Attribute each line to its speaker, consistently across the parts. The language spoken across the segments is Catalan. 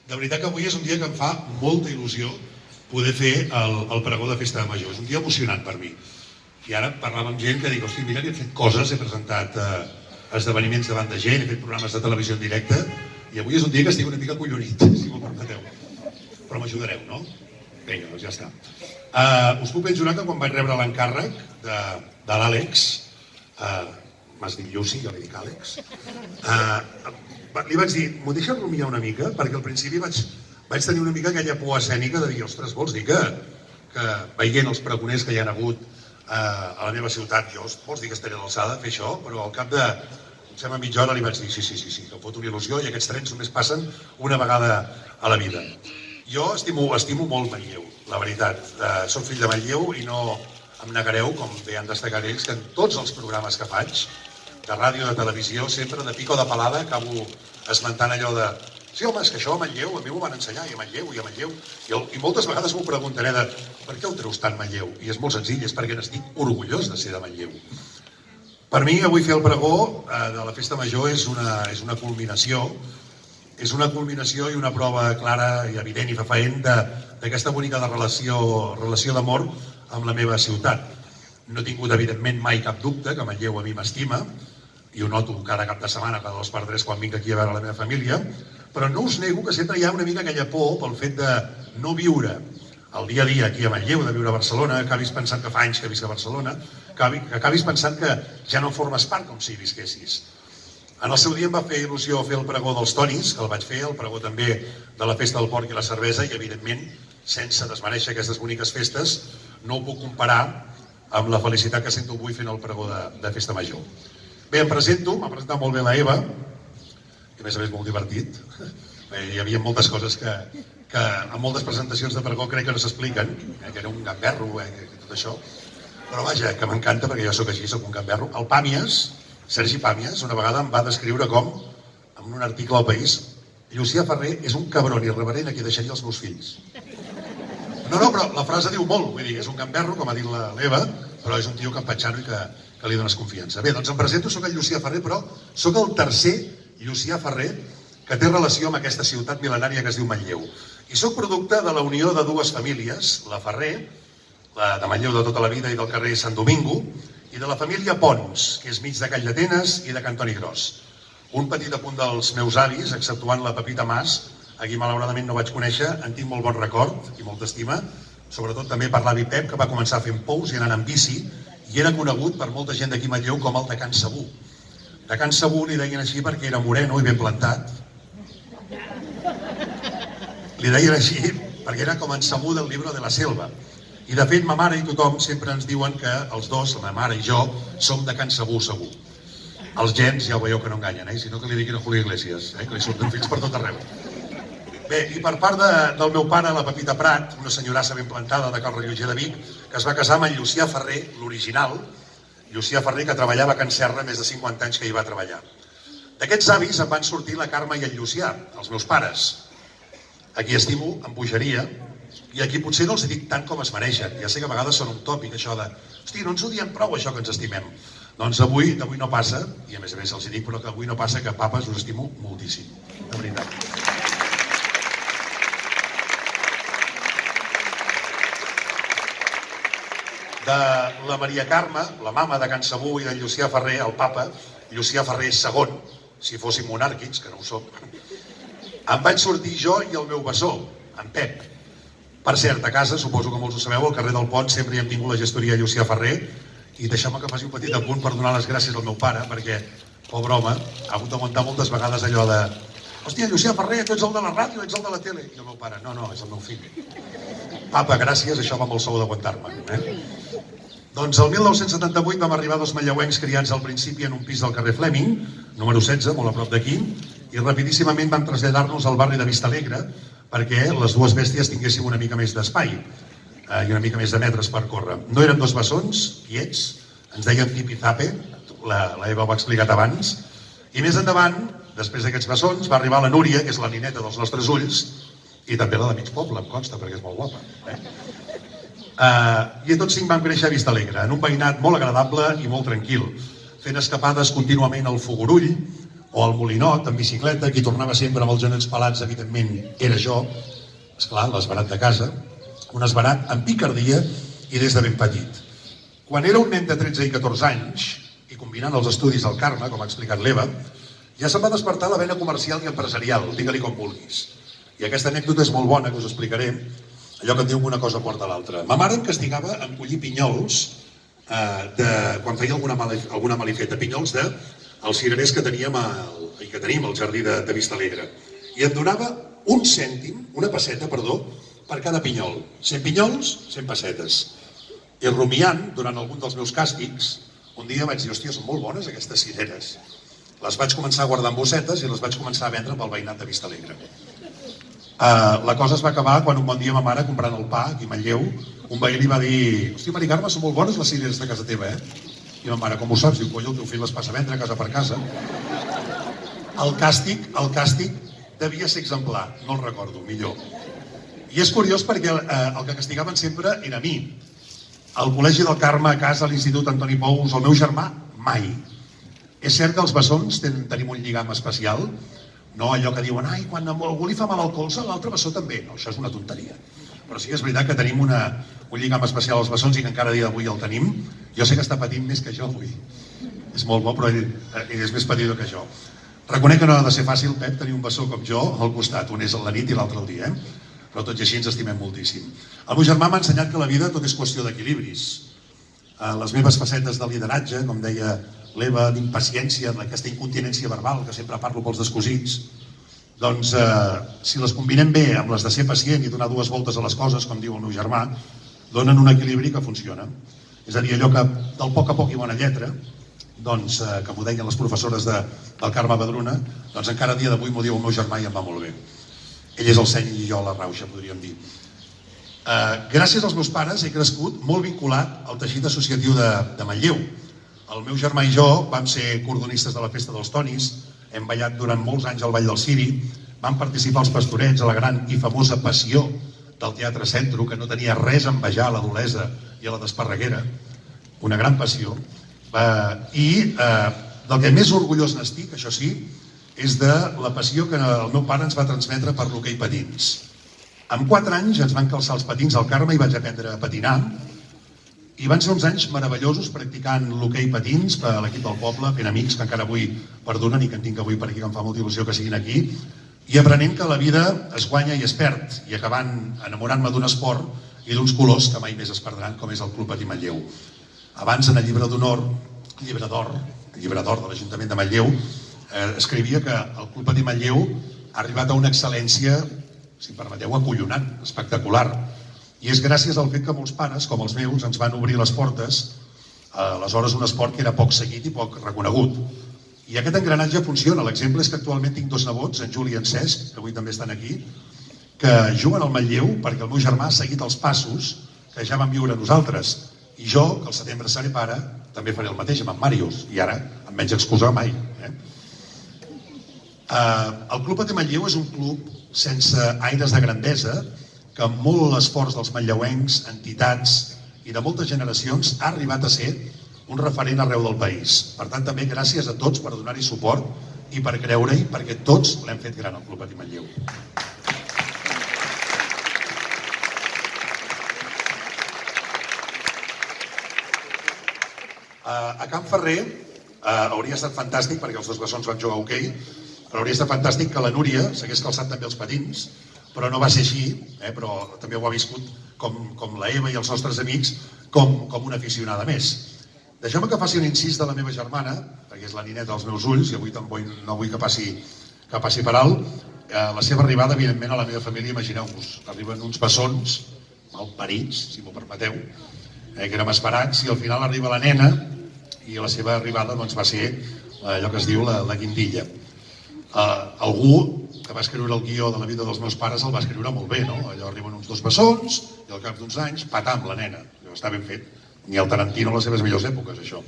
Speaker 1: De veritat que avui és un dia que em fa molta il·lusió poder fer el pregó de Festa Major. És un dia emocionant per mi. I ara parlava amb gent que dic, hosti, mira que he fet coses, he presentat esdeveniments davant de gent, he fet programes de televisió en directe, i avui és un dia que estic una mica collonit, si m'ho permeteu. Però m'ajudareu, no? Vinga, doncs ja està. Us puc ben jurar que quan vaig rebre l'encàrrec de l'Àlex, m'has dit Lluci, jo li dic Àlex, li vaig dir, m'ho deixes rumiar una mica? Perquè al principi vaig tenir una mica aquella por escènica de dir, ostres, vols dir que veient els pregoners que hi ha hagut a la meva ciutat, vols dir que estaré a l'alçada de fer això? Però al cap de, em sembla, mitja hora li vaig dir, sí, que em fot una il·lusió i aquests trens només passen una vegada a la vida. Jo estimo molt Manlleu, la veritat. Soc fill de Manlleu i no em negareu, com bé han destacat ells, que en tots els programes que faig, de ràdio, de televisió, sempre de pico de palada acabo esmentant allò de sí, home, és que això a Manlleu, a mi m'ho van ensenyar, i a Manlleu. I moltes vegades m'ho preguntaré de per què ho treus tant Manlleu? I és molt senzill, és perquè n'estic orgullós de ser de Manlleu. Per mi, avui fer el pregó de la Festa Major és una culminació, i una prova clara i evident i fefaent d'aquesta bonica relació d'amor amb la meva ciutat. No he tingut, evidentment, mai cap dubte que Manlleu a mi m'estima, i ho noto cada cap de setmana, cada 2 per 3, quan vinc aquí a veure la meva família, però no us nego que sempre hi ha una mica aquella por pel fet de no viure el dia a dia aquí a Manlleu, de viure a Barcelona, que acabis pensant que fa anys que visc a Barcelona, que acabis pensant que ja no formes part com si visquessis. En el seu dia em va fer il·lusió fer el pregó dels Tonis, que el vaig fer, el pregó també de la Festa del Porc i la Cervesa, i evidentment, sense desmereixer aquestes boniques festes, no ho puc comparar amb la felicitat que sento avui fent el pregó de Festa Major. Bé, m'ha presentat molt bé la Eva, i a més molt divertit. Hi havia moltes coses que en moltes presentacions de pregó crec que no s'expliquen, que era un gamberro, tot això. Però vaja, que m'encanta perquè jo sóc així, sóc un gamberro. El Pàmies, Sergi Pàmies, una vegada em va descriure com, en un article al País, Llucià Ferrer és un cabron irreverent a qui deixaria els meus fills. No, però la frase diu molt, vull dir, és un gamberro, com ha dit l'Eva, però és un tio campatxano i que li dones confiança. Bé, doncs em presento, soc el Llucià Ferrer, però soc el tercer Llucià Ferrer que té relació amb aquesta ciutat mil·lenària que es diu Manlleu. I soc producte de la unió de 2 famílies, la Ferrer, la de Manlleu de tota la vida i del carrer Sant Domingo, i de la família Pons, que és mig de Call d'Atenes i de Cantoni Gros. Un petit apunt dels meus avis, exceptuant la Pepita Mas, a qui malauradament no vaig conèixer, en tinc molt bon record i molta estima, sobretot també per l'avi Pep, que va començar fent pous i anant en bici, i era conegut per molta gent d'aquí a Manlleu com el de Can Sabú. De Can Sabú li deien així perquè era moreno i ben plantat. Li deien així perquè era com en Sabú del Libro de la Selva. I de fet, ma mare i tothom sempre ens diuen que els dos, la mare i jo, som de Can Sabú segur. Els gens ja ho veieu que no enganyen, sinó que li diguin a Julio Iglesias, que li surten fills per tot arreu. Bé, i per part del meu pare, la Pepita Prat, una senyorassa ben plantada de Cal Rellotger de Vic, que es va casar amb en Llucià Ferrer, l'original, Llucià Ferrer, que treballava a Can Serra més de 50 anys que hi va treballar. D'aquests avis en van sortir la Carme i el Llucià, els meus pares, a qui estimo amb bogeria, i aquí potser no els dic tant com es mereixen. Ja sé que a vegades són un tòpic, això de hosti, no ens ho diem prou, això que ens estimem. Doncs avui no passa, i a més els dic, però que avui no passa, que papes us estimo moltíssim, de veritat. De la Maria Carme, la mama de Can Sabú, i del Llucià Ferrer, el papa, Llucià Ferrer II, si fóssim monàrquics, que no ho som, em vaig sortir jo i el meu bessó, en Pep. Per cert, a casa, suposo que molts ho sabeu, al carrer del Pont sempre hi hem tingut la gestoria Llucià Ferrer, i deixeu-me que faci un petit apunt per donar les gràcies al meu pare, perquè, pobre home, ha hagut d'aguantar moltes vegades allò de hòstia, Llucià Ferrer, tu ets el de la ràdio, ets el de la tele. I el meu pare, no, és el meu fill. Papa, gràcies, això va molt sou d'aguantar-me. Doncs el 1978 vam arribar 2 manlleuencs criats al principi en un pis del carrer Fleming, número 16, molt a prop d'aquí, i rapidíssimament vam traslladar-nos al barri de Vistalegre perquè les 2 bèsties tinguéssim una mica més d'espai i una mica més de metres per córrer. No eren 2 bessons, quiets, ens deien zipi-zape, la Eva ho ha explicat abans, i més endavant, després d'aquests bessons, va arribar la Núria, que és la nineta dels nostres ulls, i també la de mig poble, em consta, perquè és molt guapa. I tots 5 vam créixer a Vistalegre, en un veïnat molt agradable i molt tranquil, fent escapades contínuament al Fogorull, O al Molinot, en bicicleta, qui tornava sempre amb els genolls pelats, evidentment, era jo, esclar, l'esverat de casa, un esverat amb picardia i des de ben petit. Quan era un nen de 13 i 14 anys, i combinant els estudis al Carme, com ha explicat l'Eva, ja se'm va despertar la vena comercial i empresarial, digue-li com vulguis. I aquesta anècdota és molt bona, que us explicaré, allò que em diu que una cosa porta a l'altra. Ma mare em castigava en collir pinyols quan feia alguna malifeta, pinyols dels cirerers que teníem al jardí de Vista Alegre. I em donava un cèntim, una pesseta, perdó, per cada pinyol. 100 pinyols, 100 pessetes. I rumiant, durant algun dels meus càstigs, un dia vaig dir, hòstia, són molt bones aquestes cireres. Les vaig començar a guardar en bossetes i les vaig començar a vendre pel veïnat de Vista Alegre. La cosa es va acabar quan un bon dia ma mare, comprant el pa aquí a Manlleu, un veí li va dir, hòstia, Mari Carme, són molt bones les cireres de casa teva, I ma mare, com ho saps? Diu, colla, el teu fill les passa a vendre casa per casa. El càstig devia ser exemplar, no el recordo, millor. I és curiós perquè el que castigaven sempre era a mi. Al Col·legi del Carme, a casa, a l'Institut Antoni Pous, el meu germà, mai. És cert que els bessons tenim un lligam especial, no allò que diuen, ai, quan algú li fa mal al colze, l'altre bessó també. No, això és una tonteria. Però sí que és veritat que tenim un lligam especial als bessons i que encara a dia d'avui el tenim. Jo sé que està patint més que jo avui. És molt bo, però ell és més petit que jo. Reconec que no ha de ser fàcil, Pep, tenir un bessó com jo al costat. Un és a la nit i l'altre al dia, Però tot i així ens estimem moltíssim. El meu germà m'ha ensenyat que la vida tot és qüestió d'equilibris. Les meves facetes de lideratge, com deia l'Eva, d'impaciència, d'aquesta incontinència verbal, que sempre parlo pels descosits, doncs si les combinem bé amb les de ser pacient i donar dues voltes a les coses, com diu el meu germà, donen un equilibri que funciona. És a dir, allò que del poc a poc i bona lletra, doncs, que m'ho deien les professores del Carme Badruna, doncs encara a dia d'avui m'ho diu el meu germà i em va molt bé. Ell és el seny i jo la rauxa, podríem dir. Gràcies als meus pares he crescut molt vinculat al teixit associatiu de Manlleu. El meu germà i jo vam ser cordonistes de la Festa dels Tonis, hem ballat durant molts anys al Ball del Ciri, vam participar als pastorets a la gran i famosa passió del Teatre Centro, que no tenia res a envejar a la Dolesa i a la d'Esparreguera, una gran passió. I del que més orgullós n'estic, això sí, és de la passió que el meu pare ens va transmetre per l'hoquei patins. Amb 4 anys ens van calçar els patins al Carme i vaig aprendre a patinar. I van ser uns anys meravellosos practicant l'hoquei patins per a l'equip del poble, fent amics que encara avui perdonen i que en tinc avui per aquí, que em fa molta il·lusió que siguin aquí, i aprenent que la vida es guanya i es perd, i acabant enamorant-me d'un esport i d'uns colors que mai més es perdran, com és el Club Patí Manlleu. Abans, en el llibre d'honor, llibre d'or de l'Ajuntament de Manlleu, escrivia que el Club Patí Manlleu ha arribat a una excel·lència, si em permeteu, acollonant, espectacular. I és gràcies al fet que molts pares, com els meus, ens van obrir les portes, aleshores un esport que era poc seguit i poc reconegut. I aquest engranatge funciona. L'exemple és que actualment tinc 2 nebots, en Juli i en Cesc, que avui també estan aquí, que juguen al Manlleu perquè el meu germà ha seguit els passos que ja vam viure nosaltres. I jo, que al setembre seré pare, també faré el mateix amb en Màrius, i ara em menys excusar mai. El Club Patí Manlleu és un club sense aires de grandesa que amb molt esforç dels manlleuencs, entitats i de moltes generacions ha arribat a ser un referent arreu del país. Per tant, també gràcies a tots per donar-hi suport i per creure-hi, perquè tots l'hem fet gran, el Club Patí Manlleu. A Can Ferrer hauria estat fantàstic, perquè els 2 bessons van jugar a hoquei, però hauria estat fantàstic que la Núria s'hagués calçat també els patins, però no va ser així, però també ho ha viscut com la Eva i els nostres amics, com una aficionada més. Deixeu-me que faci un incís de la meva germana, perquè és la nineta dels meus ulls, i avui no vull que passi per alt. La seva arribada, evidentment, a la meva família, imagineu-vos, arriben uns bessons, mal parits, si m'ho permeteu, que érem esperats, i al final arriba la nena, i la seva arribada va ser allò que es diu la guindilla. Algú que va escriure el guió de la vida dels meus pares el va escriure molt bé, no? Allò arriben uns 2 bessons i al cap d'uns anys, patam, la nena. Està ben fet. Ni el Tarantino a les seves millors èpoques, això.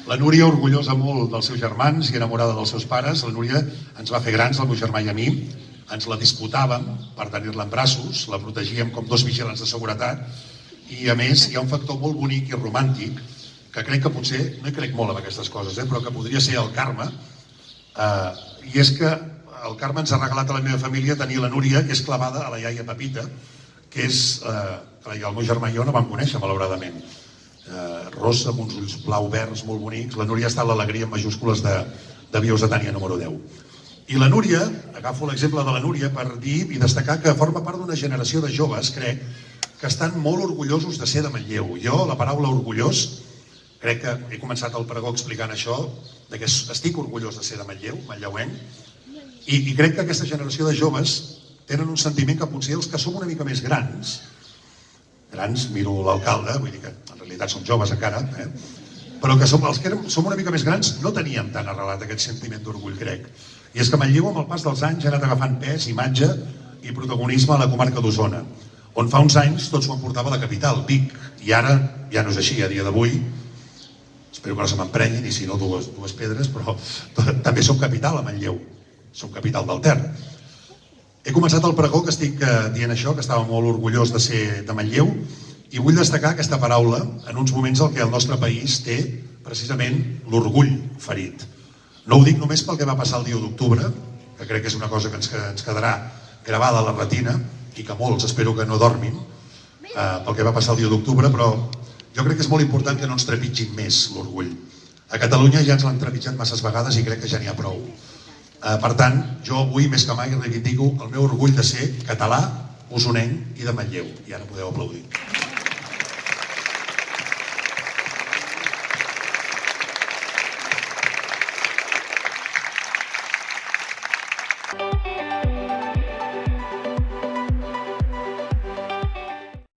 Speaker 1: La Núria, orgullosa molt dels seus germans i enamorada dels seus pares, la Núria ens va fer grans, el meu germà i a mi, ens la disputàvem per tenir-la en braços, la protegíem com 2 vigilants de seguretat, i a més hi ha un factor molt bonic i romàntic que crec que potser, no hi crec molt en aquestes coses, però que podria ser el Carme, I és que el Carme ens ha regalat a la meva família tenir la Núria, que és clavada a la iaia Pepita, que és que el meu germà i jo no vam conèixer, malauradament. Rossa, amb uns ulls blau-verds molt bonics. La Núria està a l'alegria en majúscules de Vius de Tània número 10. I la Núria, agafo l'exemple de la Núria per dir i destacar que forma part d'una generació de joves, crec, que estan molt orgullosos de ser de Manlleu. Jo, la paraula orgullós, crec que he començat el pregó explicant això, que estic orgullós de ser de Manlleu, manlleuenc, i crec que aquesta generació de joves tenen un sentiment que potser els que som una mica més grans, miro l'alcalde, vull dir que en realitat som joves encara, però que els que som una mica més grans no teníem tan arrelat aquest sentiment d'orgull, crec. I és que Manlleu, amb el pas dels anys, ha anat agafant pes, imatge i protagonisme a la comarca d'Osona, on fa uns anys tot s'ho emportava la capital, Vic, i ara ja no és així, a dia d'avui. Espero que no se m'emprenyin, i si no, dues pedres, però també som capital a Manlleu, som capital del Ter. He començat el pregó que estic dient això, que estava molt orgullós de ser de Manlleu, i vull destacar aquesta paraula en uns moments en què el nostre país té precisament l'orgull ferit. No ho dic només pel que va passar el dia d'octubre, que crec que és una cosa que ens quedarà gravada a la retina i que molts espero que no dormin pel que va passar el dia d'octubre, però jo crec que és molt important que no ens trepitgin més l'orgull. A Catalunya ja ens l'han trepitjat masses vegades i crec que ja n'hi ha prou. Per tant, jo avui més que mai reivindico el meu orgull de ser català, osonenc i de Manlleu. I ara podeu aplaudir.